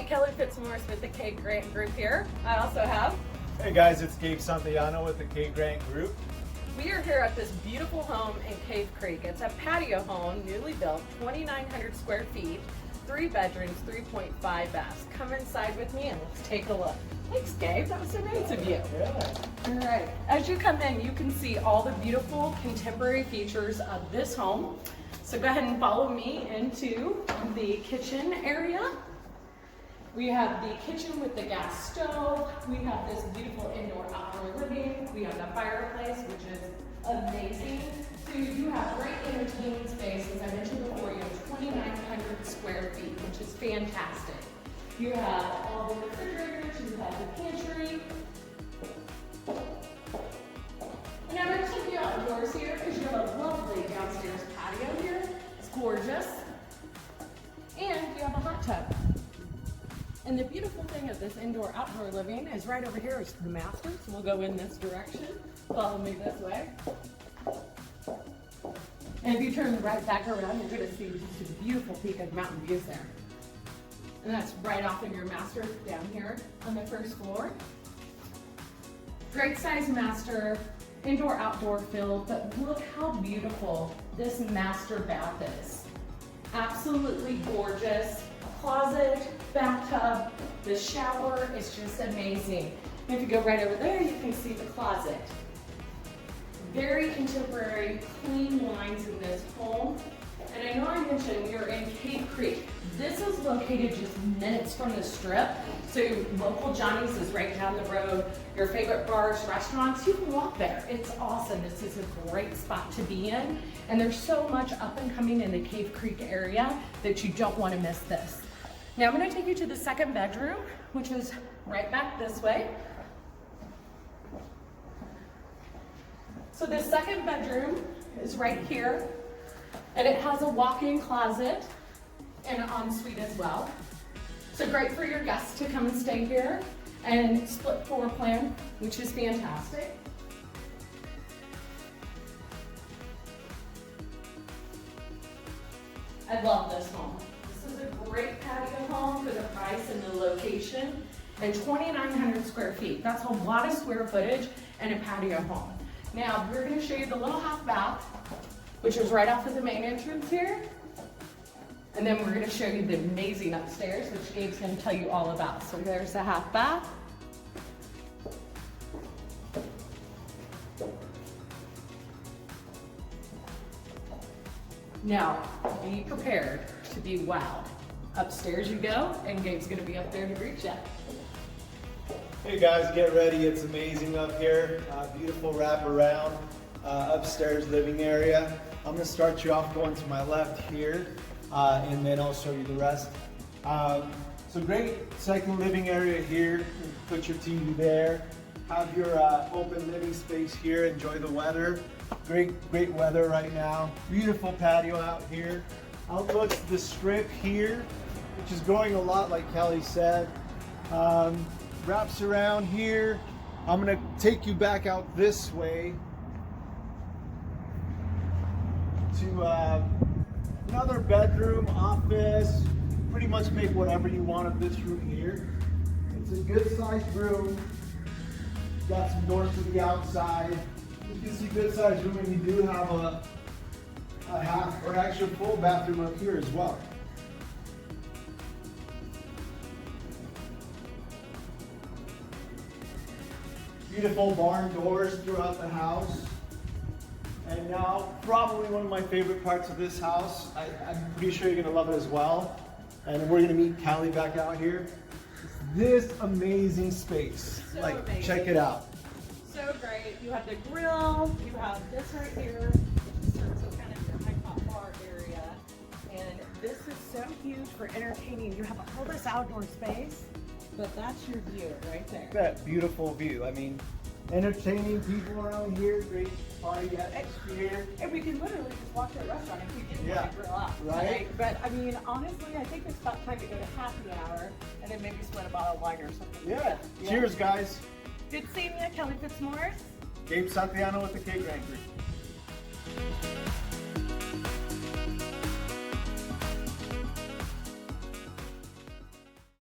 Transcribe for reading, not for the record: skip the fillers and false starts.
Hi, Kelly Fitzmaurice with the K Grant Group here. I also have... Hey guys, it's Gabe Santillano with the K Grant Group. We are here at this beautiful home in Cave Creek. It's a patio home, newly built, 2,900 square feet, 3 bedrooms, 3.5 baths. Come inside with me and let's take a look. Thanks, Gabe. That was so nice of you. Yeah. All right. As you come in, you can see all the beautiful contemporary features of this home. So go ahead and follow me into the kitchen area. We have the kitchen with the gas stove. We have this beautiful indoor-outdoor living. We have the fireplace, which is amazing. So you do have great entertaining space. As I mentioned before, you have 2,900 square feet, which is fantastic. You have all the refrigerators. You have the pantry. And I'm going to take you outdoors here because you have a lovely downstairs patio here. It's gorgeous. And you have a hot tub. And the beautiful thing of this indoor-outdoor living is right over here is the master. So we'll go in this direction. Follow me this way. And if you turn right back around, you're going to see just a beautiful peak of mountain views there. And that's right off of your master down here on the first floor. Great size master, indoor-outdoor filled, but look how beautiful this master bath is. Absolutely gorgeous. Closet, bathtub, the shower is just amazing. And if you go right over there, you can see the closet. Very contemporary, clean lines in this home. And I know I mentioned we are in Cave Creek. This is located just minutes from the strip. So local Johnny's is right down the road. Your favorite bars, restaurants, you can walk there. It's awesome. This is a great spot to be in. And there's so much up and coming in the Cave Creek area that you don't want to miss this. Now I'm going to take you to the second bedroom, which is right back this way. So the second bedroom is right here, and it has a walk-in closet and an ensuite as well. So great for your guests to come and stay here, and split floor plan, which is fantastic. I love this home. This is a great patio home for the price and the location, and 2,900 square feet. That's a lot of square footage in a patio home. Now, we're going to show you the little half bath, which is right off of the main entrance here. And then we're going to show you the amazing upstairs, which Gabe's going to tell you all about. So there's the half bath. Now, be prepared to be wowed. Upstairs you go, and Gabe's going to be up there to greet you. Hey guys, get ready. It's amazing up here. Beautiful wraparound upstairs living area. I'm going to start you off going to my left here, and then I'll show you the rest. So great second living area here. Put your TV there. Have your open living space here. Enjoy the weather. Great weather right now. Beautiful patio out here. Outlooks the strip here, which is growing a lot, like Kelly said. Wraps around here. I'm gonna take you back out this way to another bedroom, office. Pretty much make whatever you want of this room here. It's a good sized room. Got some doors to the outside. You can see good sized room, and you do have a half or actually full bathroom up here as well. Beautiful barn doors throughout the house. And now, probably one of my favorite parts of this house. I'm pretty sure you're gonna love it as well. And we're gonna meet Callie back out here. This amazing space. So like, amazing. Check it out. So great. You have the grill, you have this right here, which serves as kind of your high top bar area. And this is so huge for entertaining. You have all this outdoor space, but that's your view right there. That beautiful view. I mean, entertaining people around here, great party atmosphere. And we can literally just walk to a restaurant if we didn't Yeah. want to grill out. Right. But I mean, honestly, I think it's about time to go to happy hour and then maybe split a bottle of wine or something. Yeah. Cheers, guys. Good seeing you, Kelly Fitzmaurice. Gabe Santillano with the K Grant Group.